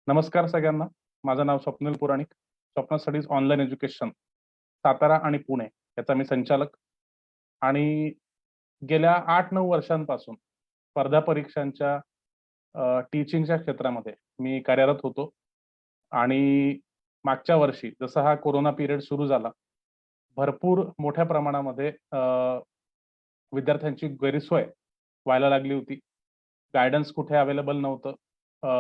नमस्कार सगळ्यांना. माझं नाव स्वप्नील पुराणिक. स्वप्न स्टडीज ऑनलाईन एज्युकेशन सातारा आणि पुणे याचा मी संचालक. आणि गेल्या 8-9 वर्षांपासून स्पर्धा परीक्षांच्या टीचिंगच्या क्षेत्रामध्ये मी कार्यरत होतो. आणि मागच्या वर्षी जसा हा कोरोना पिरियड सुरू झाला, भरपूर मोठ्या प्रमाणामध्ये विद्यार्थ्यांची गैरसोय व्हायला लागली होती. गाईडन्स कुठे अवेलेबल नव्हतं,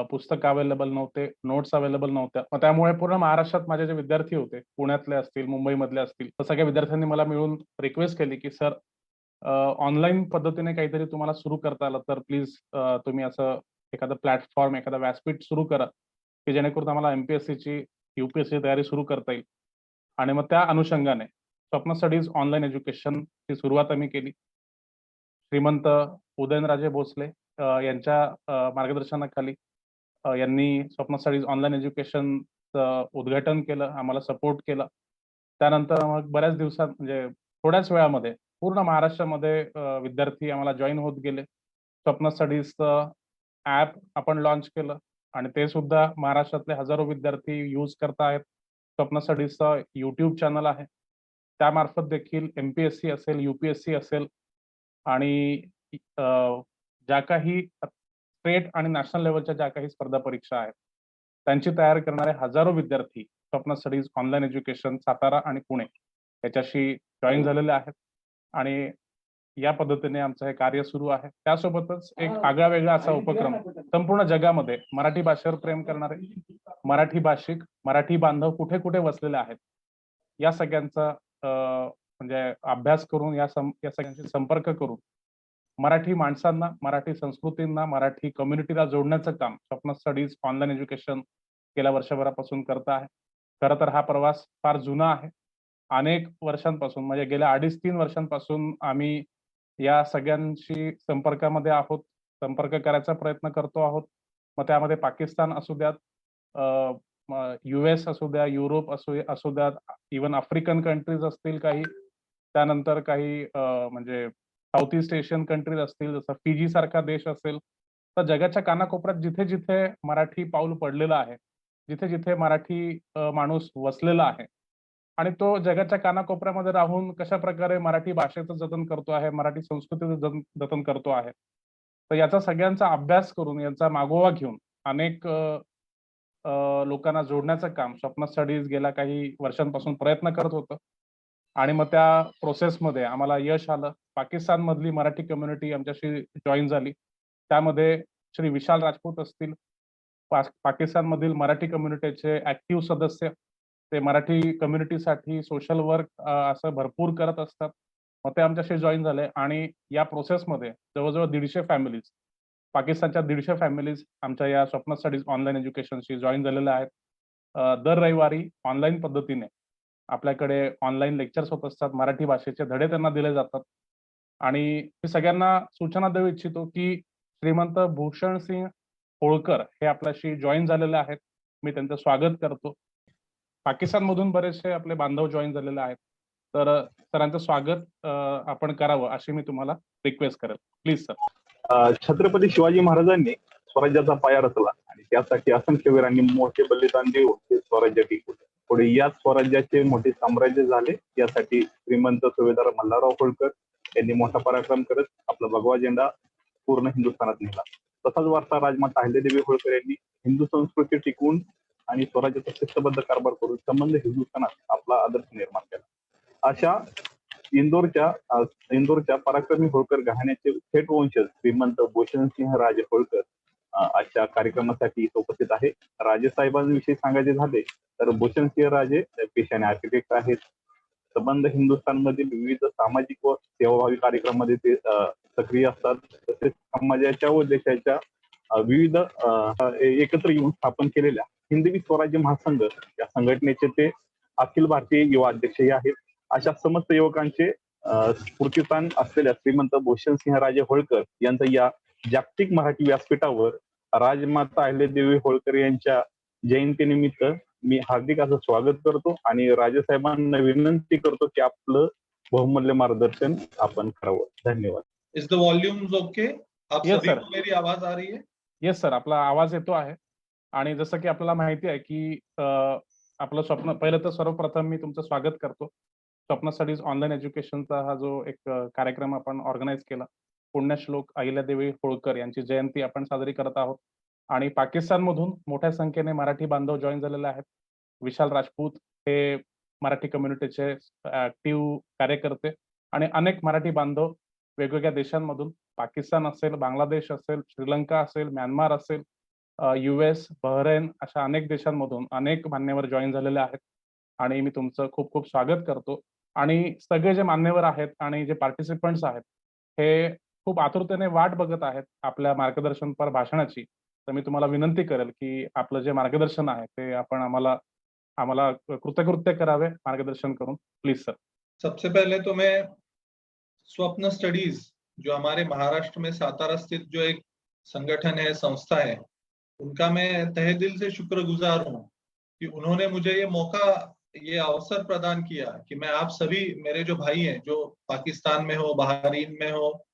पुस्तकं अवेलेबल नव्हते, नोट्स अवेलेबल नव्हत्या. मग त्यामुळे पूर्ण महाराष्ट्रात माझे जे विद्यार्थी होते, पुण्यातले असतील, मुंबईमधले असतील, तर सगळ्या विद्यार्थ्यांनी मला मिळून रिक्वेस्ट केली, की सर ऑनलाईन पद्धतीने काहीतरी तुम्हाला सुरू करता आलं तर प्लीज तुम्ही असं एखादं प्लॅटफॉर्म, एखादा व्यासपीठ सुरू करा, की जेणेकरून आम्हाला एमपीएससीची, यूपीएससी तयारी सुरू करता येईल. आणि मग त्या अनुषंगाने स्वप्न स्टडीज ऑनलाईन एज्युकेशनची सुरुवात आम्ही केली. श्रीमंत उदयनराजे भोसले यांच्या मार्गदर्शनाखाली यांनी स्वप्न स्टडीज ऑनलाईन एज्युकेशनचं उद्घाटन केलं, आम्हाला सपोर्ट केला. त्यानंतर मग बऱ्याच दिवसात म्हणजे थोड्याच वेळामध्ये पूर्ण महाराष्ट्रामध्ये विद्यार्थी आम्हाला जॉईन होत गेले. स्वप्न स्टडीजचं ॲप आपण लॉन्च केलं आणि ते सुद्धा महाराष्ट्रातले हजारो विद्यार्थी यूज करत आहेत. स्वप्न स्टडीजचं यूट्यूब चॅनल आहे. त्यामार्फत देखील एमपीएससी असेल, यूपीएससी असेल आणि ज्या काही स्टेट आणि नॅशनल लेवलच्या ज्या काही स्पर्धा परीक्षा आहेत, त्यांची तयारी करणारे हजारो विद्यार्थी स्वप्न स्टडीज ऑनलाईन एज्युकेशन सातारा आणि पुणे याच्याशी जॉईन झालेले आहेत. आणि या पद्धतीने आमचं हे कार्य सुरू आहे. त्यासोबतच एक आगळा वेगळा असा उपक्रम संपूर्ण जगामध्ये मराठी भाषेवर प्रेम करणारे मराठी भाषिक, मराठी बांधव कुठे कुठे वसलेले आहेत, या सगळ्यांचा म्हणजे अभ्यास करून या सगळ्यांशी संपर्क करून मराठी माणसांना, मराठी संस्कृतींना, मराठी कम्युनिटीला जोडण्याचं काम स्वप्न स्टडीज ऑनलाईन एज्युकेशन गेल्या वर्षभरापासून करत आहे. खरं तर हा प्रवास फार जुना आहे. अनेक वर्षांपासून म्हणजे गेल्या 2.5-3 वर्षांपासून आम्ही या सगळ्यांशी संपर्कामध्ये आहोत, संपर्क करायचा प्रयत्न करतो आहोत. मग त्यामध्ये पाकिस्तान असू द्यात, US असू द्या, युरोप असू द्यात, इव्हन आफ्रिकन कंट्रीज असतील काही, त्यानंतर काही म्हणजे साऊथ ईस्ट एशियन कंट्रीज असतील, जसं फिजी सारखा देश असेल. तर जगाच्या कानाकोपऱ्यात जिथे जिथे मराठी पाऊल पडलेलं आहे, जिथे जिथे मराठी माणूस वसलेला आहे आणि तो जगाच्या कानाकोपऱ्यामध्ये राहून कशा प्रकारे मराठी भाषेचं जतन करतो आहे, मराठी संस्कृतीचं जतन करतो आहे, तर याचा सगळ्यांचा अभ्यास करून, यांचा मागोवा घेऊन अनेक लोकांना जोडण्याचं काम स्वप्न स्टडीज गेल्या काही वर्षांपासून प्रयत्न करत होतं. आणि मग त्या प्रोसेसमध्ये आम्हाला यश आलं. पाकिस्तानमधली मराठी कम्युनिटी आमच्याशी जॉईन झाली. त्यामध्ये श्री विशाल राजपूत असतील, पाकिस्तानमधील मराठी कम्युनिटीचे ऍक्टिव्ह सदस्य, ते मराठी कम्युनिटीसाठी सोशल वर्क असं भरपूर करत असतात. मग ते आमच्याशी जॉईन झाले आणि या प्रोसेसमध्ये जवळजवळ 150 फॅमिलीज, पाकिस्तानच्या 150 फॅमिलीज आमच्या या स्वप्न स्टडीज ऑनलाईन एज्युकेशनशी जॉईन झालेल्या आहेत. दर रविवारी ऑनलाईन पद्धतीने आपल्याकडे ऑनलाईन लेक्चर्स होत असतात, मराठी भाषेचे धडे त्यांना दिले जातात. आणि मी सगळ्यांना सूचना देऊ इच्छितो की श्रीमंत भूषणसिंग होळकर हे आपल्याशी जॉईन झालेले आहेत. मी त्यांचं स्वागत करतो. पाकिस्तानमधून बरेचसे आपले बांधव जॉईन झालेले आहेत, तर सरांचं स्वागत आपण करावं अशी मी तुम्हाला रिक्वेस्ट करेल. Please sir. छत्रपती शिवाजी महाराजांनी स्वराज्याचा पाया रचला आणि त्यासाठी असंख्य वीरांनी मोठे बलिदान देऊन ते स्वराज्य टिकवले. पुढे याच स्वराज्याचे मोठे साम्राज्य झाले. यासाठी श्रीमंत सुभेदार मल्हारराव होळकर यांनी मोठा पराक्रम करत आपला भगवा झेंडा पूर्ण हिंदुस्थानात नेला. तसाच वारसा राजमाता अहिल्यादेवी होळकर यांनी हिंदू संस्कृती टिकवून आणि स्वराज्याचा शिस्तबद्ध कारभार करून संबंध हिंदुस्थानात आपला आदर्श निर्माण केला. अशा इंदोरच्या पराक्रमी होळकर घराण्याचे थेट वंशज श्रीमंत भूषणसिंह राजे होळकर आजच्या कार्यक्रमासाठी इथे उपस्थित आहे. राजेसाहेबांविषयी सांगायचे झाले तर भूषणसिंह राजे पेशाने आर्किटेक्ट आहेत. संबंध हिंदुस्थान मधील विविध सामाजिक व सेवाभावी कार्यक्रमामध्ये ते सक्रिय असतात. तसेच समाजाच्या व देशाच्या विविध एकत्र येऊन स्थापन केलेल्या हिंदवी स्वराज्य महासंघ या संघटनेचे ते अखिल भारतीय युवा अध्यक्षही आहेत. अशा समस्त युवकांचे स्फूर्तिस्थान असलेल्या श्रीमंत भूषणसिंह राजे होळकर यांचं या जागतिक मराठी व्यासपीठावर राजमाता अहिल्यादेवी होळकर यांच्या जयंतीनिमित्त मी हार्दिक असं स्वागत करतो आणि राजेसाहेबांना विनंती करतो की आपलं बहुमूल्य मार्गदर्शन आपण करावं. धन्यवाद. Is the volumes okay? आप Yes, सभी sir. को मेरी आवाज आ रही है? येस सर, आपला आवाज येतो आहे. आणि जसं की आपल्याला माहिती आहे की आपलं स्वप्न, पहिलं तर सर्वप्रथम मी तुमचं स्वागत करतो. स्वप्न स्टडीज ऑनलाईन एज्युकेशनचा हा जो एक कार्यक्रम आपण ऑर्गनाईज केला. पुण्यश्लोक अहिल्यादेवी होळकर यांची जयंती आपण साजरी करत आहोत आणि पाकिस्तानमधून मोठ्या संख्येने मराठी बांधव जॉईन झालेले आहेत. विशाल राजपूत हे मराठी कम्युनिटीचे ऍक्टिव्ह कार्यकर्ते आणि अनेक मराठी बांधव वेगवेगळ्या देशांमधून, पाकिस्तान असेल, बांगलादेश असेल, श्रीलंका असेल, म्यानमार असेल, US, बहरेन अशा अनेक देशांमधून अनेक मान्यवर जॉईन झालेले आहेत आणि मी तुमचं खूप खूप स्वागत करतो. आणि सगळे जे मान्यवर आहेत आणि जे पार्टिसिपंट्स आहेत हे खूप आतुरतेने वाट बघत आहेत आपल्या मार्गदर्शनपर भाषणाची. तर मी तुम्हाला विनंती करेल की आपलं जे मार्गदर्शन आहे ते आपण आम्हाला आम्हाला कृतकृत्य करावे मार्गदर्शन करून. Please sir. सबसे पहले तो मैं स्वप्न स्टडीज, जो हमारे महाराष्ट्र में सातारा स्थित जो एक संगठन है, संस्था है, उनका मैं तहे दिल से शुक्रगुजार हूँ कि उन्होंने मुझे ये मौका, ये अवसर प्रदान किया कि मैं आप सभी मेरे जो भाई हैं, जो पाकिस्तान में हो, बहरीन में हो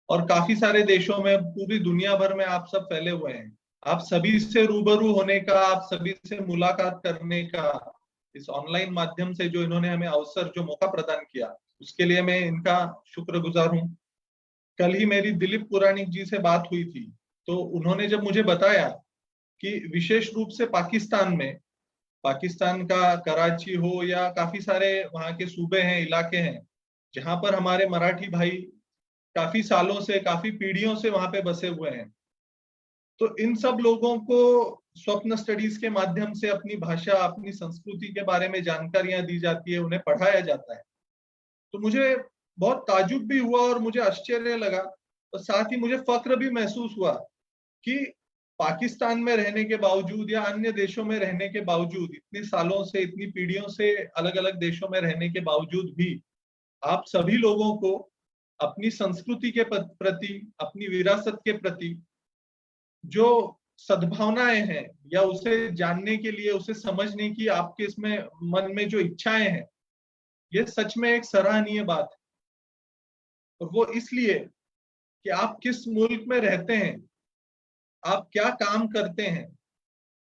और काफी सारे देशों में, पूरी दुनिया भर में आप सब फैले हुए हैं, आप सभी से रूबरू होने का, आप सभी से मुलाकात करने का इस ऑनलाइन माध्यम से जो इन्होंने हमें अवसर, जो मौका प्रदान किया, उसके लिए मैं इनका शुक्रगुजार हूँ। कल ही मेरी दिलीप पुराणिक जी से बात हुई थी, तो उन्होंने जब मुझे बताया कि विशेष रूप से पाकिस्तान में, पाकिस्तान का कराची हो या काफी सारे वहां के सूबे हैं, इलाके हैं, जहां पर हमारे मराठी भाई काफी सालों से, काफी पीढ़ियों से वहां पे बसे हुए हैं, तो इन सब लोगों को स्वप्न स्टडीज के माध्यम से अपनी भाषा, अपनी संस्कृति के बारे में जानकारियां दी जाती है, उन्हें पढ़ाया जाता है। तो मुझे बहुत ताजुब भी हुआ और मुझे आश्चर्य लगा और साथ ही मुझे फक्र भी महसूस हुआ कि पाकिस्तान में रहने के बावजूद या अन्य देशों में रहने के बावजूद, इतने सालों से, इतनी पीढ़ियों से अलग अलग देशों में रहने के बावजूद भी आप सभी लोगों को अपनी संस्कृति के प्रति, अपनी विरासत के प्रति जो सद्भावनाएं हैं या उसे जानने के लिए, उसे समझने की आपके इसमें मन में जो इच्छाएं हैं, ये सच में एक सराहनीय बात है। और वो इसलिए कि आप किस मुल्क में रहते हैं, आप क्या काम करते हैं,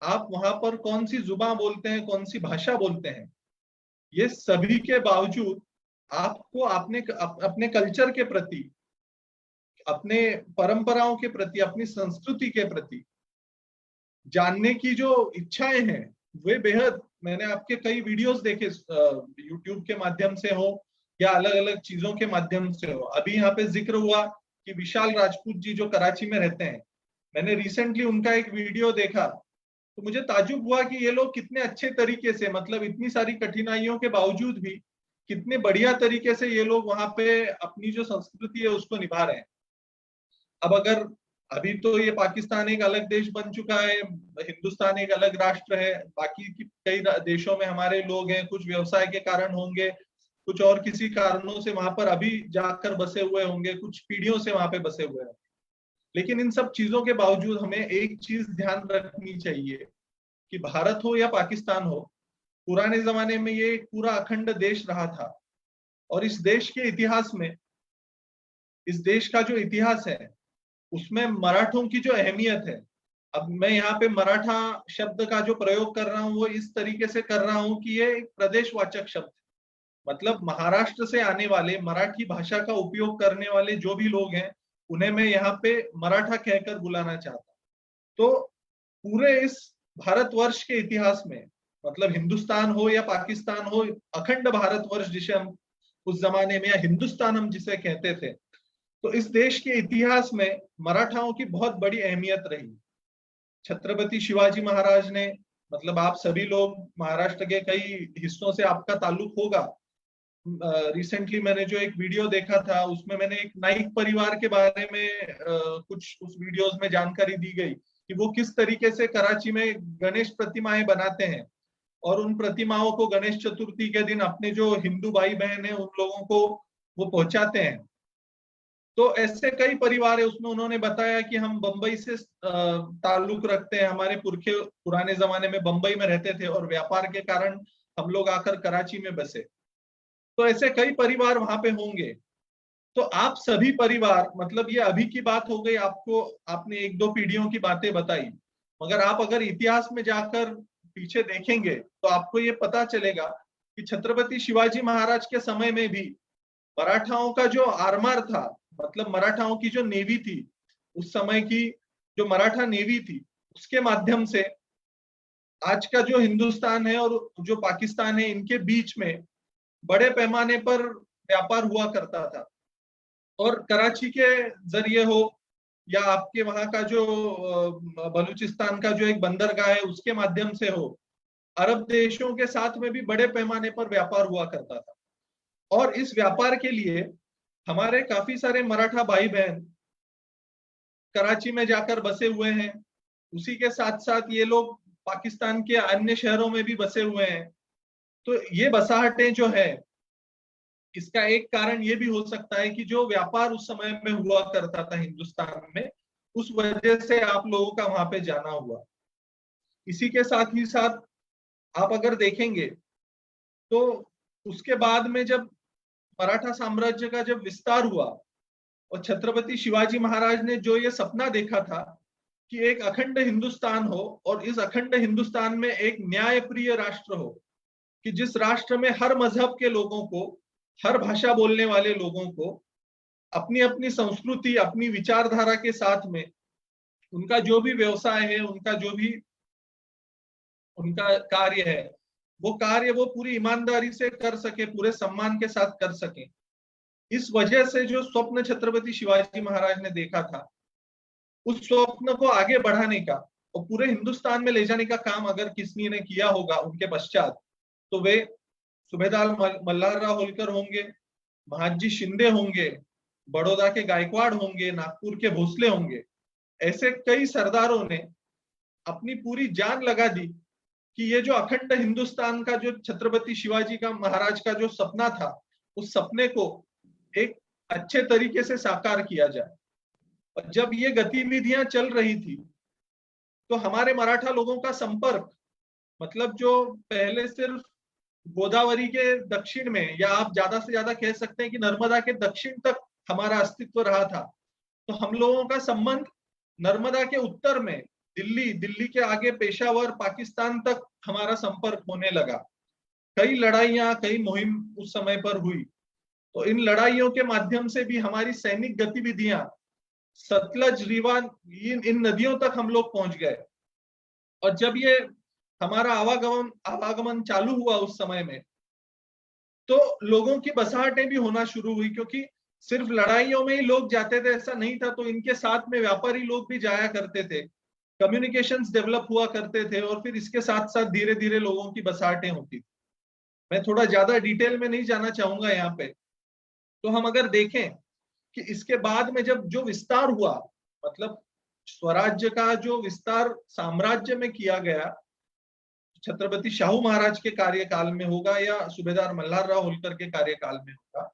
आप वहां पर कौन सी जुबान बोलते हैं, कौन सी भाषा बोलते हैं, ये सभी के बावजूद आपको अपने कल्चर के प्रति, अपने परंपराओं के प्रति, अपनी संस्कृति के प्रति जानने की जो इच्छाएं हैं, वे बेहद, मैंने आपके कई वीडियोस देखे यूट्यूब के माध्यम से हो या अलग अलग चीजों के माध्यम से हो। अभी यहाँ पे जिक्र हुआ कि विशाल राजपूत जी जो कराची में रहते हैं, मैंने रिसेंटली उनका एक वीडियो देखा तो मुझे ताजुब हुआ कि ये लोग कितने अच्छे तरीके से, मतलब इतनी सारी कठिनाइयों के बावजूद भी कितने बढ़िया तरीके से ये लोग वहां पे अपनी जो संस्कृति है उसको निभा रहे हैं। अब अगर अभी तो ये पाकिस्तान एक अलग देश बन चुका है, हिंदुस्तान एक अलग राष्ट्र है, बाकी की कई देशों में हमारे लोग हैं, कुछ व्यवसाय के कारण होंगे, कुछ और किसी कारणों से वहां पर अभी जाकर बसे हुए होंगे, कुछ पीढ़ियों से वहां पे बसे हुए हैं। लेकिन इन सब चीजों के बावजूद हमें एक चीज ध्यान रखनी चाहिए कि भारत हो या पाकिस्तान हो, पुराने जमाने में ये एक पूरा अखंड देश रहा था और इस देश के इतिहास में, इस देश का जो इतिहास है उसमें मराठों की जो अहमियत है, अब मैं यहाँ पे मराठा शब्द का जो प्रयोग कर रहा हूँ वो इस तरीके से कर रहा हूँ कि ये एक प्रदेशवाचक शब्द है, मतलब महाराष्ट्र से आने वाले, मराठी भाषा का उपयोग करने वाले जो भी लोग हैं उन्हें मैं यहाँ पे मराठा कहकर बुलाना चाहता हूँ। तो पूरे इस भारतवर्ष के इतिहास में, मतलब हिंदुस्तान हो या पाकिस्तान हो, अखंड भारतवर्ष जिसे हम उस जमाने में, या हिंदुस्तान हम जिसे कहते थे, तो इस देश के इतिहास में मराठाओं की बहुत बड़ी अहमियत रही। छत्रपति शिवाजी महाराज ने, मतलब आप सभी लोग महाराष्ट्र के कई हिस्सों से आपका ताल्लुक होगा, रिसेंटली मैंने जो एक वीडियो देखा था उसमें मैंने एक नाइक परिवार के बारे में कुछ उस वीडियोस में जानकारी दी गई कि वो किस तरीके से कराची में गणेश प्रतिमाएं बनाते हैं और उन प्रतिमाओं को गणेश चतुर्थी के दिन अपने जो हिंदू भाई बहन है उन लोगों को वो पहुंचाते हैं। तो ऐसे कई परिवार है, उसमें उन्होंने बताया कि हम बंबई से ताल्लुक रखते हैं, हमारे पुरखे पुराने जमाने में बंबई में रहते थे और व्यापार के कारण हम लोग आकर कराची में बसे। तो ऐसे कई परिवार वहां पे होंगे। तो आप सभी परिवार, मतलब ये अभी की बात हो गई, आपको, आपने एक दो पीढ़ियों की बातें बताई, मगर आप अगर इतिहास में जाकर पीछे देखेंगे तो आपको ये पता चलेगा कि छत्रपति शिवाजी महाराज के समय में भी मराठाओं का जो आरमार था, मतलब मराठाओं की जो नेवी थी, उस समय की जो मराठा नेवी थी, उसके माध्यम से आज का जो हिंदुस्तान है और जो पाकिस्तान है, इनके बीच में बड़े पैमाने पर व्यापार हुआ करता था। और कराची के जरिए हो या आपके वहां का जो बलूचिस्तान का जो एक बंदरगाह है उसके माध्यम से हो, अरब देशों के साथ में भी बड़े पैमाने पर व्यापार हुआ करता था। और इस व्यापार के लिए हमारे काफी सारे मराठा भाई बहन कराची में जाकर बसे हुए हैं। उसी के साथ साथ ये लोग पाकिस्तान के अन्य शहरों में भी बसे हुए हैं। तो ये बसाहटें जो है, इसका एक कारण ये भी हो सकता है कि जो व्यापार उस समय में हुआ करता था हिंदुस्तान में, उस वजह से आप लोगों का वहां पे जाना हुआ। इसी के साथ ही साथ आप अगर देखेंगे तो उसके बाद में जब मराठा साम्राज्य का जब विस्तार हुआ और छत्रपति शिवाजी महाराज ने जो ये सपना देखा था कि एक अखंड हिंदुस्तान हो और इस अखंड हिंदुस्तान में एक न्यायप्रिय राष्ट्र हो, कि जिस राष्ट्र में हर मजहब के लोगों को, हर भाषा बोलने वाले लोगों को अपनी अपनी संस्कृति, अपनी विचारधारा के साथ में उनका जो भी व्यवसाय है, उनका जो भी उनका कार्य है, वो पूरी ईमानदारी से कर सके, पूरे सम्मान के साथ कर सके। इस वजह से जो स्वप्न छत्रपति शिवाजी महाराज ने देखा था, उस स्वप्न को आगे बढ़ाने का और पूरे हिंदुस्तान में ले जाने का काम अगर किसी ने किया होगा उनके पश्चात, तो वे सूबेदार मल्हारराव होलकर होंगे, महादजी शिंदे होंगे, बड़ौदा के गायकवाड़ होंगे, नागपुर के भोसले होंगे। ऐसे कई सरदारों ने अपनी पूरी जान लगा दी कि ये जो अखंड हिंदुस्तान का जो छत्रपति शिवाजी का महाराज का जो सपना था, उस सपने को एक अच्छे तरीके से साकार किया जाए। और जब ये गतिविधियां चल रही थी तो हमारे मराठा लोगों का संपर्क, मतलब जो पहले सिर्फ गोदावरी के दक्षिण में, या आप ज्यादा से ज्यादा कह सकते हैं कि नर्मदा के दक्षिण तक हमारा अस्तित्व रहा था, तो हम लोगों का संबंध नर्मदा के उत्तर में दिल्ली के आगे पेशावर, पाकिस्तान तक हमारा संपर्क होने लगा। कई लड़ाइयां, कई मुहिम उस समय पर हुई। तो इन लड़ाइयों के माध्यम से भी हमारी सैनिक गतिविधियां सतलज, रीवा, इन नदियों तक हम लोग पहुंच गए। और जब ये हमारा आवागमन चालू हुआ उस समय में, तो लोगों की बसाहटें भी होना शुरू हुई, क्योंकि सिर्फ लड़ाइयों में ही लोग जाते थे ऐसा नहीं था, तो इनके साथ में व्यापारी लोग भी जाया करते थे, कम्युनिकेशंस डेवलप हुआ करते थे, और फिर इसके साथ साथ धीरे धीरे लोगों की बसाहटें होती थी। मैं थोड़ा ज्यादा डिटेल में नहीं जाना चाहूंगा यहाँ पे। तो हम अगर देखें कि इसके बाद में जब जो विस्तार हुआ, मतलब स्वराज्य का जो विस्तार साम्राज्य में किया गया, छत्रपति शाहू महाराज के कार्यकाल में होगा या सूबेदार मल्हारराव होलकर के कार्यकाल में होगा,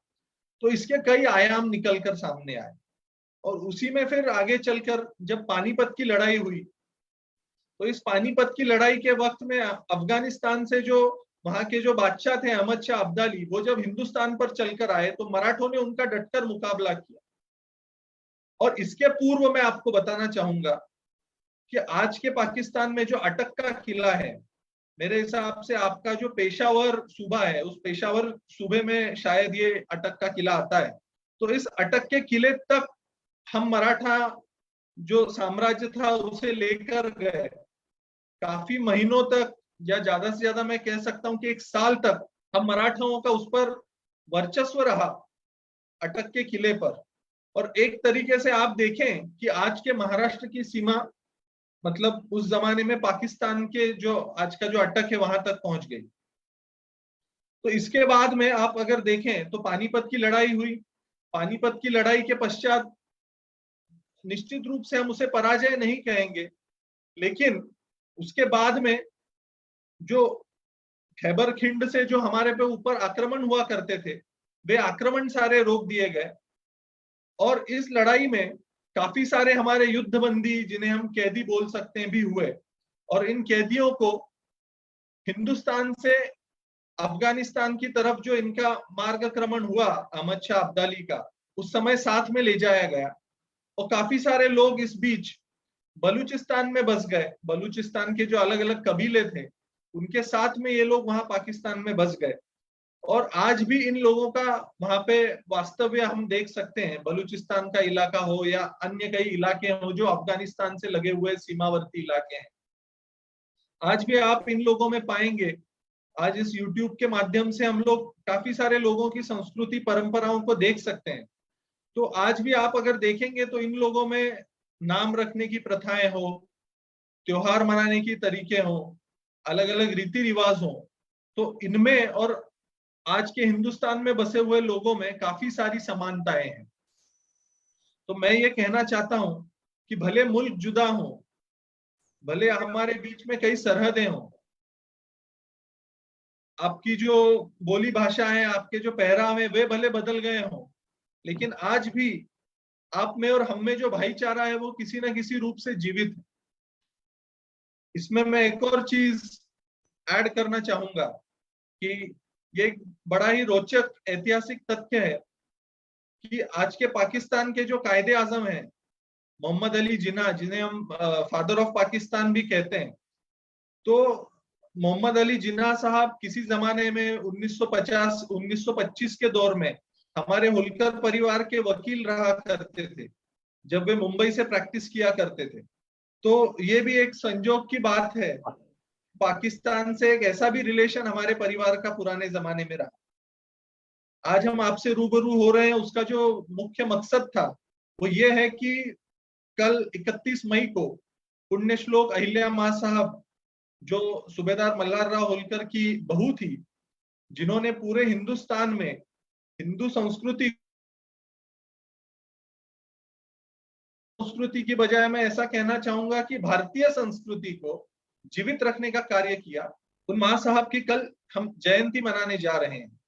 तो इसके कई आयाम निकलकर सामने आए। और उसी में फिर आगे चलकर जब पानीपत की लड़ाई हुई, तो इस पानीपत की लड़ाई के वक्त में अफगानिस्तान से जो वहां के जो बादशाह थे अहमद शाह अब्दाली, वो जब हिंदुस्तान पर चलकर आए तो मराठों ने उनका डटकर मुकाबला किया। और इसके पूर्व मैं आपको बताना चाहूंगा कि आज के पाकिस्तान में जो अटक का किला है, मेरे हिसाब से आपका जो पेशावर सूबा है, उस पेशावर सूबे में शायद ये अटक का किला आता है। तो इस अटक के किले तक हम मराठा जो साम्राज्य था उसे लेकर गए। काफी महीनों तक, या ज्यादा से ज्यादा मैं कह सकता हूं कि 1 साल तक हम मराठाओं का उस पर वर्चस्व रहा, अटक के किले पर। और एक तरीके से आप देखें कि आज के महाराष्ट्र की सीमा, मतलब उस जमाने में पाकिस्तान के जो आज का जो अटक है वहां तक पहुंच गई। तो इसके बाद में आप अगर देखें तो पानीपत की लड़ाई हुई। पानीपत की लड़ाई के पश्चात निश्चित रूप से हम उसे पराजय नहीं कहेंगे, लेकिन उसके बाद में जो खैबर खिंड से जो हमारे पे ऊपर आक्रमण हुआ करते थे, वे आक्रमण सारे रोक दिए गए। और इस लड़ाई में काफी सारे हमारे युद्धबंदी, जिन्हें हम कैदी बोल सकते हैं, भी हुए। और इन कैदियों को हिंदुस्तान से अफगानिस्तान की तरफ जो इनका मार्गक्रमण हुआ अहमद शाह अब्दाली का, उस समय साथ में ले जाया गया। और काफी सारे लोग इस बीच बलूचिस्तान में बस गए, बलूचिस्तान के जो अलग अलग कबीले थे उनके साथ में ये लोग वहां पाकिस्तान में बस गए, और आज भी इन लोगों का वहां पे वास्तव्य हम देख सकते हैं। बलूचिस्तान का इलाका हो या अन्य कई इलाके हो जो अफगानिस्तान से लगे हुए सीमावर्ती इलाके हैं, आज भी आप इन लोगों में पाएंगे। आज इस YouTube के माध्यम से हम लोग काफी सारे लोगों की संस्कृति परंपराओं को देख सकते हैं। तो आज भी आप अगर देखेंगे तो इन लोगों में नाम रखने की प्रथाएं हो, त्योहार मनाने की तरीके हो, अलग अलग रीति रिवाज हो, तो इनमें और आज के हिंदुस्तान में बसे हुए लोगों में काफी सारी समानताएं हैं। तो मैं ये कहना चाहता हूं कि भले मुल्क जुदा हो, भले हमारे बीच में कई सरहदें हो, आपकी जो बोली भाषा है, आपके जो पहराव है वे भले बदल गए हों, लेकिन आज भी आप में और हम में जो भाईचारा है वो किसी न किसी रूप से जीवित है। इसमें मैं एक और चीज ऐड करना चाहूंगा कि ये एक बड़ा ही रोचक ऐतिहासिक तथ्य है कि आज के पाकिस्तान के जो कायदे आजम हैं, मोहम्मद अली जिन्ना, जिन्हें हम फादर ऑफ पाकिस्तान भी कहते हैं, तो मोहम्मद अली जिन्ना साहब किसी जमाने में 1950 1925 के दौर में हमारे होलकर परिवार के वकील रहा करते थे जब वे मुंबई से प्रैक्टिस किया करते थे। तो ये भी एक संजोग की बात है, पाकिस्तान से एक ऐसा भी रिलेशन हमारे परिवार का पुराने जमाने में रहा। आज हम आपसे रूबरू हो रहे हैं, उसका जो मुख्य मकसद था वो ये है कि कल 31 मई को पुण्य श्लोक अहिल्या मां साहब, जो सूबेदार मल्हार राव होलकर की बहू थी, जिन्होंने पूरे हिंदुस्तान में हिंदू संस्कृति की बजाय मैं ऐसा कहना चाहूंगा कि भारतीय संस्कृति को जीवित रखने का कार्य किया, उन मां साहब की कल हम जयंती मनाने जा रहे हैं।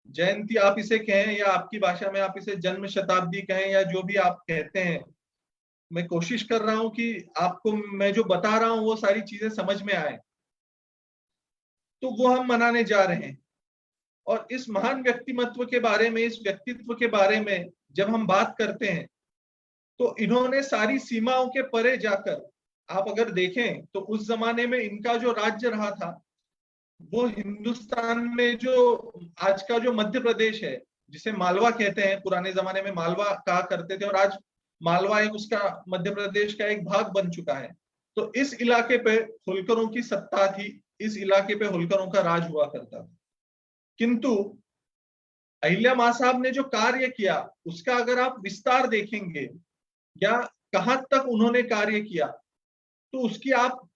जयंती आप इसे कहें या आपकी भाषा में आप इसे जन्म शताब्दी कहें या जो भी आप कहते हैं, मैं कोशिश कर रहा हूं कि आपको मैं जो बता रहा हूं वो सारी चीजें समझ में आए। तो वो हम मनाने जा रहे हैं, और इस महान व्यक्तिमत्व के बारे में, इस व्यक्तित्व के बारे में जब हम बात करते हैं तो इन्होंने सारी सीमाओं के परे जाकर, आप अगर देखें तो उस जमाने में इनका जो राज्य रहा था वो हिंदुस्तान में जो आज का जो मध्य प्रदेश है, जिसे मालवा कहते हैं, पुराने जमाने में मालवा कहा करते थे, और आज मालवा एक उसका मध्य प्रदेश का एक भाग बन चुका है। तो इस इलाके पे होलकरों की सत्ता थी, इस इलाके पे होलकरों का राज हुआ करता था। किंतु अहिल्या मां साहब ने जो कार्य किया उसका अगर आप विस्तार देखेंगे या कहां तक उन्होंने कार्य किया, तो उसकी आप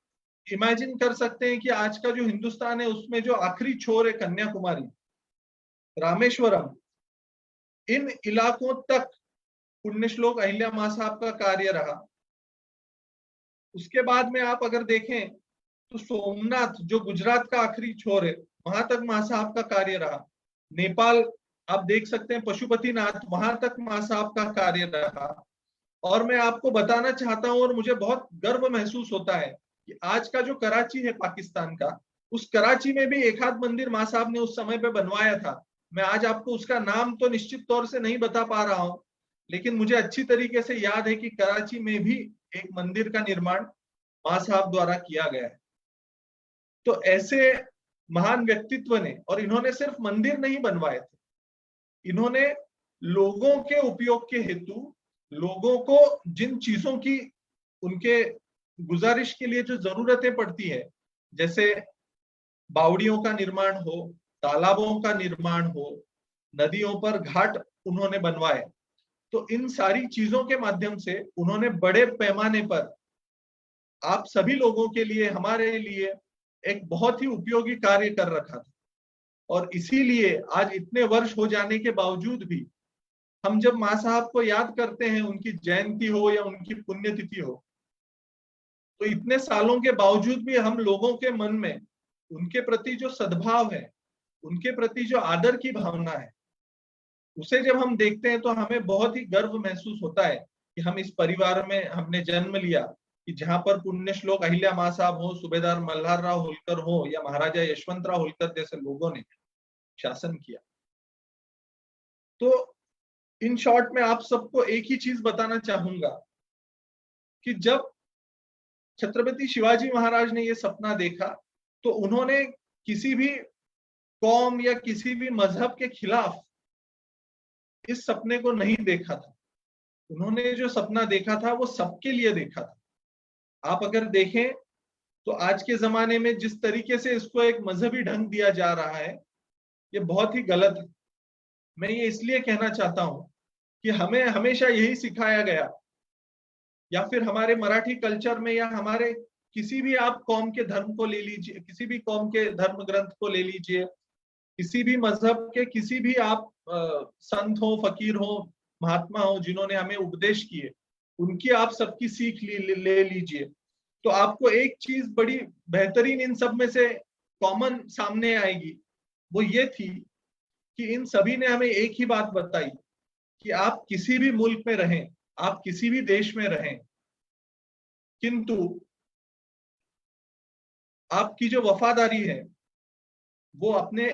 इमेजिन कर सकते हैं कि आज का जो हिंदुस्तान है उसमें जो आखिरी छोर है, कन्याकुमारी, रामेश्वरम, इन इलाकों तक पुण्य श्लोक अहिल्या मां साहब का कार्य रहा। उसके बाद में आप अगर देखें तो सोमनाथ, जो गुजरात का आखिरी छोर है, वहां तक मां साहब का कार्य रहा। नेपाल आप देख सकते हैं, पशुपतिनाथ, वहां तक मां साहब का कार्य रहा। और मैं आपको बताना चाहता हूं, और मुझे बहुत गर्व महसूस होता है कि आज का जो कराची है पाकिस्तान का, उस कराची में भी एक आध मंदिर मां साहब ने उस समय पे बनवाया था। मैं आज आपको उसका नाम तो निश्चित तौर से नहीं बता पा रहा हूं, लेकिन मुझे अच्छी तरीके से याद है कि कराची में भी एक मंदिर का निर्माण मां साहब द्वारा किया गया है। तो ऐसे महान व्यक्तित्व ने, और इन्होंने सिर्फ मंदिर नहीं बनवाए थे, इन्होंने लोगों के उपयोग के हेतु, लोगों को जिन चीजों की उनके गुजारिश के लिए जो जरूरतें पड़ती है, जैसे बावड़ियों का निर्माण हो, तालाबों का निर्माण हो, नदियों पर घाट उन्होंने बनवाए, तो इन सारी चीजों के माध्यम से उन्होंने बड़े पैमाने पर आप सभी लोगों के लिए, हमारे लिए एक बहुत ही उपयोगी कार्य कर रखा था। और इसीलिए आज इतने वर्ष हो जाने के बावजूद भी हम जब मां साहब को याद करते हैं, उनकी जयंती हो या उनकी पुण्यतिथि हो, तो इतने सालों के बावजूद भी हम लोगों के मन में उनके प्रति जो सद्भाव है, उनके प्रति जो आदर की भावना है, उसे जब हम देखते हैं तो हमें बहुत ही गर्व महसूस होता है कि हम इस परिवार में हमने जन्म लिया, कि जहां पर पुण्य श्लोक अहिल्या मां साहब हो, सूबेदार मल्हार राव होलकर हो या महाराजा यशवंतराव होलकर जैसे लोगों ने शासन किया। तो इन शॉर्ट में आप सबको एक ही चीज बताना चाहूंगा कि जब छत्रपति शिवाजी महाराज ने ये सपना देखा तो उन्होंने किसी भी कौम या किसी भी मजहब के खिलाफ इस सपने को नहीं देखा था। उन्होंने जो सपना देखा था वो सबके लिए देखा था। आप अगर देखें तो आज के जमाने में जिस तरीके से इसको एक मजहबी ढंग दिया जा रहा है, ये बहुत ही गलत है। मैं ये इसलिए कहना चाहता हूं कि हमें हमेशा यही सिखाया गया, या फिर हमारे मराठी कल्चर में, या हमारे किसी भी आप कौम के धर्म को ले लीजिए, किसी भी कौम के धर्म ग्रंथ को ले लीजिए, किसी भी मजहब के किसी भी आप संत हो, फकीर हो, महात्मा हो, जिन्होंने हमें उपदेश किए, उनकी आप सबकी सीख ले लीजिए, तो आपको एक चीज बड़ी बेहतरीन इन सब में से कॉमन सामने आएगी। वो ये थी कि इन सभी ने हमें एक ही बात बताई कि आप किसी भी मुल्क में रहें, आप किसी भी देश में रहें, किंतु आपकी जो वफादारी है वो अपने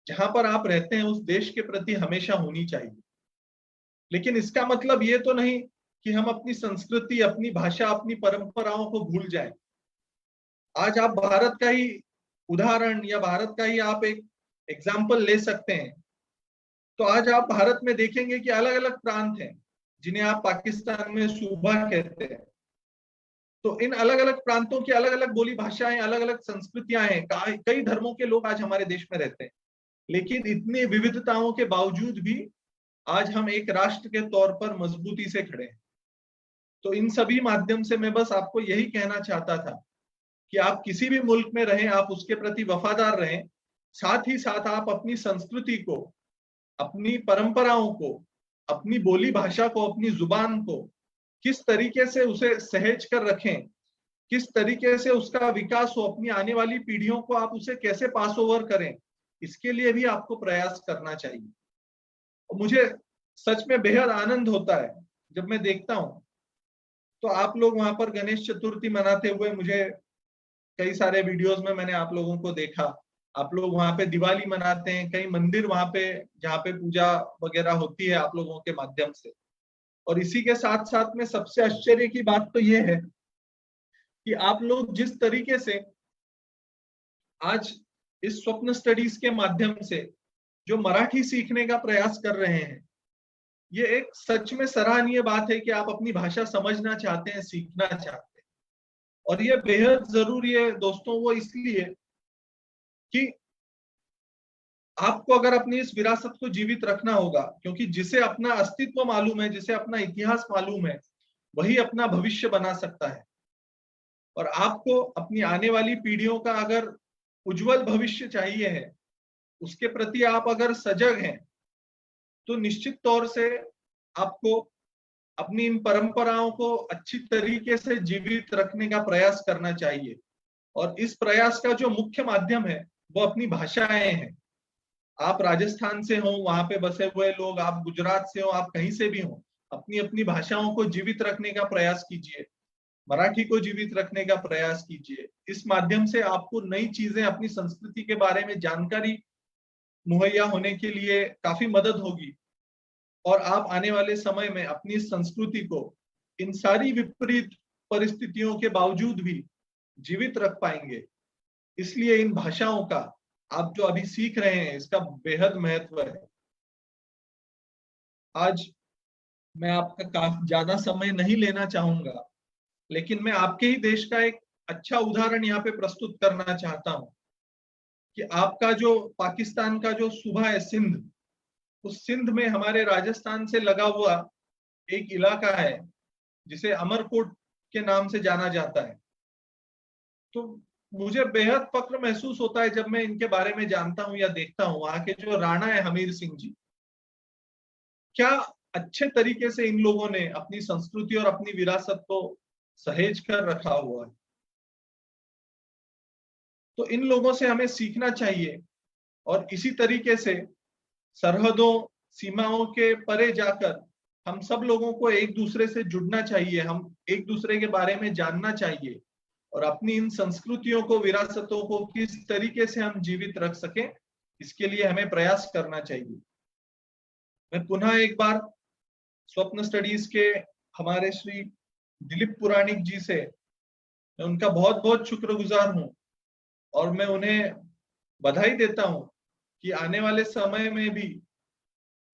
जहां पर आप रहते हैं उस देश के प्रति हमेशा होनी चाहिए। लेकिन इसका मतलब ये तो नहीं कि हम अपनी संस्कृति, अपनी भाषा, अपनी परंपराओं को भूल जाएं। आज आप भारत का ही उदाहरण या भारत का ही आप एक एग्जाम्पल ले सकते हैं। तो आज आप भारत में देखेंगे कि अलग अलग प्रांत हैं जिन्हें आप पाकिस्तान में सूबा कहते हैं। तो इन अलग अलग प्रांतों की अलग अलग बोली भाषाएं, अलग अलग संस्कृतियां हैं, कई धर्मों के लोग आज हमारे देश में रहते हैं, लेकिन इतनी विविधताओं के बावजूद भी आज हम एक राष्ट्र के तौर पर मजबूती से खड़े हैं। तो इन सभी माध्यम से मैं बस आपको यही कहना चाहता था कि आप किसी भी मुल्क में रहें, आप उसके प्रति वफादार रहें, साथ ही साथ आप अपनी संस्कृति को, अपनी परंपराओं को, अपनी बोली भाषा को, अपनी जुबान को किस तरीके से उसे सहेज कर रखें, किस तरीके से उसका विकास हो, अपनी आने वाली पीढ़ियों को आप उसे कैसे पास ओवर करें, इसके लिए भी आपको प्रयास करना चाहिए। और मुझे सच में बेहद आनंद होता है जब मैं देखता हूं तो आप लोग वहां पर गणेश चतुर्थी मनाते हुए, मुझे कई सारे वीडियोस में मैंने आप लोगों को देखा, आप लोग वहां पे दिवाली मनाते हैं, कई मंदिर वहां पे जहाँ पे पूजा वगैरह होती है आप लोगों के माध्यम से। और इसी के साथ साथ में सबसे आश्चर्य की बात तो ये है कि आप लोग जिस तरीके से आज इस स्वप्न स्टडीज के माध्यम से जो मराठी सीखने का प्रयास कर रहे हैं, ये एक सच में सराहनीय बात है कि आप अपनी भाषा समझना चाहते हैं, सीखना चाहते हैं। और ये बेहद जरूरी है दोस्तों, वो इसलिए कि आपको अगर अपनी इस विरासत को जीवित रखना होगा, क्योंकि जिसे अपना अस्तित्व मालूम है, जिसे अपना इतिहास मालूम है, वही अपना भविष्य बना सकता है। और आपको अपनी आने वाली पीढ़ियों का अगर उज्जवल भविष्य चाहिए है, उसके प्रति आप अगर सजग हैं, तो निश्चित तौर से आपको अपनी इन परंपराओं को अच्छी तरीके से जीवित रखने का प्रयास करना चाहिए। और इस प्रयास का जो मुख्य माध्यम है वो अपनी भाषाएं हैं। आप राजस्थान से हो, वहां पे बसे हुए लोग, आप गुजरात से हो, आप कहीं से भी हो, अपनी अपनी भाषाओं को जीवित रखने का प्रयास कीजिए, मराठी को जीवित रखने का प्रयास कीजिए। इस माध्यम से आपको नई चीजें, अपनी संस्कृति के बारे में जानकारी मुहैया होने के लिए काफी मदद होगी, और आप आने वाले समय में अपनी संस्कृति को इन सारी विपरीत परिस्थितियों के बावजूद भी जीवित रख पाएंगे। इसलिए इन भाषाओं का आप जो अभी सीख रहे हैं, इसका बेहद महत्व है। आज मैं आपका काफी ज्यादा समय नहीं लेना चाहूंगा, लेकिन मैं आपके ही देश का एक अच्छा उदाहरण यहाँ पे प्रस्तुत करना चाहता हूँ कि आपका जो पाकिस्तान का जो सूबा है सिंध, उस सिंध में हमारे राजस्थान से लगा हुआ एक इलाका है जिसे अमरकोट के नाम से जाना जाता है। तो मुझे बेहद फक्र महसूस होता है जब मैं इनके बारे में जानता हूं या देखता हूं। वहां के जो राणा है हमीर सिंह जी, क्या अच्छे तरीके से इन लोगों ने अपनी संस्कृति और अपनी विरासत को सहेज कर रखा हुआ है। तो इन लोगों से हमें सीखना चाहिए, और इसी तरीके से सरहदों, सीमाओं के परे जाकर हम सब लोगों को एक दूसरे से जुड़ना चाहिए, हम एक दूसरे के बारे में जानना चाहिए, और अपनी इन संस्कृतियों को, विरासतों को किस तरीके से हम जीवित रख सकें, इसके लिए हमें प्रयास करना चाहिए। मैं पुनः एक बार स्वप्न स्टडीज के हमारे श्री दिलीप पुराणिक जी से मैं उनका बहुत बहुत शुक्रगुजार हूं और मैं उन्हें बधाई देता हूं कि आने वाले समय में भी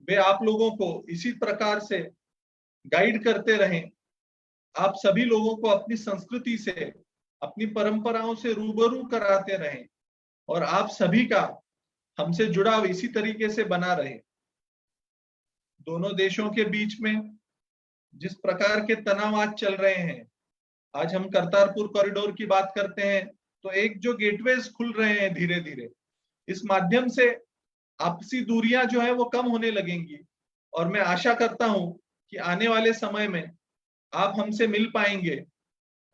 वे आप लोगों को इसी प्रकार से गाइड करते रहें, आप सभी लोगों को अपनी संस्कृति से, अपनी परंपराओं से रूबरू कराते रहें और आप सभी का हमसे जुड़ाव इसी तरीके से बना रहे। दोनों देशों के बीच में जिस प्रकार के तनाव आज चल रहे हैं, आज हम करतारपुर कॉरिडोर की बात करते हैं तो एक जो गेटवेज खुल रहे हैं धीरे धीरे, इस माध्यम से आपसी दूरियां जो है वो कम होने लगेंगी और मैं आशा करता हूं कि आने वाले समय में आप हमसे मिल पाएंगे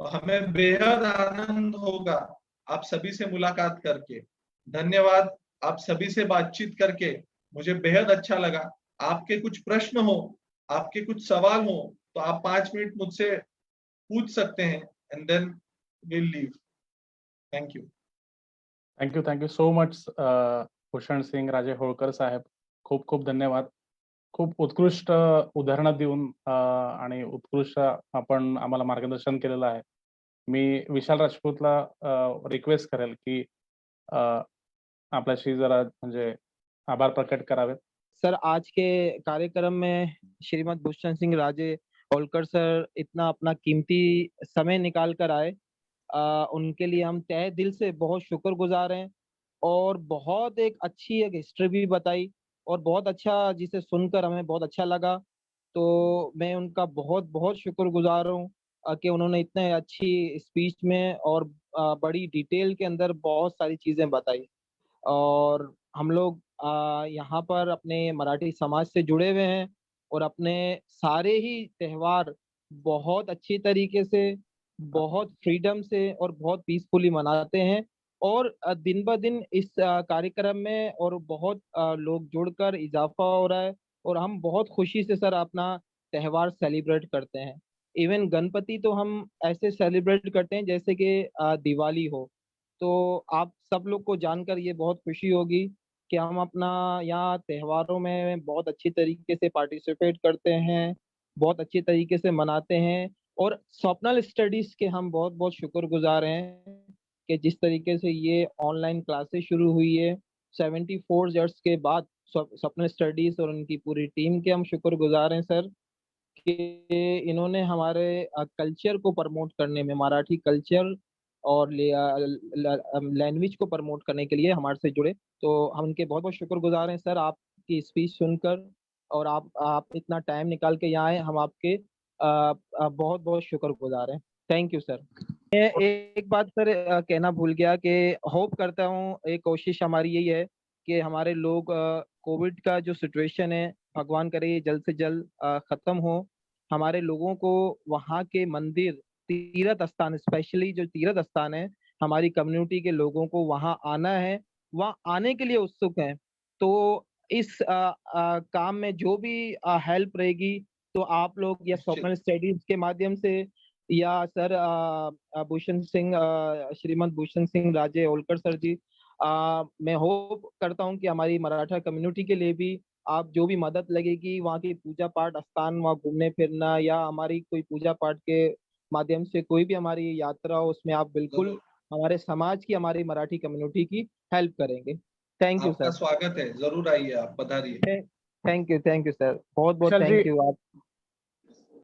और हमें बेहद आनंद होगा आप सभी से मुलाकात करके। धन्यवाद। आप सभी से बातचीत करके मुझे बेहद अच्छा लगा। आपके कुछ प्रश्न हो, आपके कुछ सवाल हो तो आप 5 मिनट मुझसे पूछ सकते हैं and then will leave. Thank you. Thank you so much Bhushan Singh Raje Holkar साहेब. खूप खूप धन्यवाद. खूप उत्कृष्ट उदाहरणं देऊन आणि उत्कृष्ट आपण आम्हाला मार्गदर्शन केलेलं आहे. मी विशाल राजपूतला रिक्वेस्ट करेल की आपल्याशी जरा म्हणजे आभार प्रकट करावेत. सर, आज के कार्यक्रम में श्रीमद भूषण सिंह राजे होलकर सर इतना अपना कीमती समय निकाल कर आए, उनके लिए हम तहे दिल से बहुत शुक्रगुजार हैं और बहुत एक अच्छी एक हिस्ट्री भी बताई और बहुत अच्छा, जिसे सुनकर हमें बहुत अच्छा लगा। तो मैं उनका बहुत बहुत शुक्रगुजार हूँ कि उन्होंने इतने अच्छी स्पीच में और बड़ी डिटेल के अंदर बहुत सारी चीज़ें बताई और हम लोग यहाँ पर अपने मराठी समाज से जुड़े हुए हैं और अपने सारे ही त्योहार बहुत अच्छी तरीके से, बहुत फ्रीडम से और बहुत पीसफुली मनाते हैं और दिन ब दिन इस कार्यक्रम में और बहुत लोग जुड़कर इजाफा हो रहा है और हम बहुत खुशी से सर अपना त्योहार सेलिब्रेट करते हैं। इवन गणपति तो हम ऐसे सेलिब्रेट करते हैं जैसे कि दिवाली हो। तो आप सब लोग को जानकर ये बहुत खुशी होगी कि हम अपना यहाँ त्योहारों में बहुत अच्छी तरीके से पार्टिसिपेट करते हैं, बहुत अच्छी तरीके से मनाते हैं और स्वप्नल स्टडीज के हम बहुत बहुत शुक्रगुजार हैं कि जिस तरीके से ये ऑनलाइन क्लासेस शुरू हुई है 74 ईयर्स के बाद, स्वप्नल स्टडीज और उनकी पूरी टीम के हम शुक्रगुजार हैं सर कि इन्होंने हमारे कल्चर को प्रमोट करने में, मराठी कल्चर और लैंग्वेज को प्रमोट करने के लिए हमारे से जुड़े। तो हम उनके बहुत बहुत शुक्रगुजार हैं सर आपकी स्पीच सुनकर और आप इतना टाइम निकाल के यहाँ आए, हम आपके बहुत बहुत शुक्रगुजार हैं। Thank you sir. मैं एक बात सर कहना भूल गया कि होप करता हूँ, एक कोशिश हमारी यही है कि हमारे लोग कोविड का जो सिचुएशन है भगवान करे ये जल्द से जल्द खत्म हो। हमारे लोगों को वहाँ के मंदिर, तीर्थ स्थान, स्पेशली जो तीर्थ स्थान है, हमारी कम्युनिटी के लोगों को वहाँ आना है, वहाँ आने के लिए उत्सुक हैं। तो इस काम में जो भी हेल्प रहेगी तो आप लोग या स्वप्नल स्टडीज के माध्यम से या सर भूषण सिंह, श्रीमद भूषण सिंह राजे होलकर सर जी, मैं होप करता हूँ कि हमारी मराठा कम्युनिटी के लिए भी आप जो भी मदद लगेगी, वहाँ की पूजा पाठ स्थान, वहाँ घूमने फिरना या हमारी कोई पूजा पाठ के माध्यम से कोई भी हमारी यात्रा हो, उसमें आप बिल्कुल हमारे समाज की, हमारी मराठी कम्युनिटी की हेल्प करेंगे। Thank you sir. आपका स्वागत है, जरूर आइए, आप पधारिए। थैंक यू सर, बहुत बहुत विशाल जी, थैंक यू। आप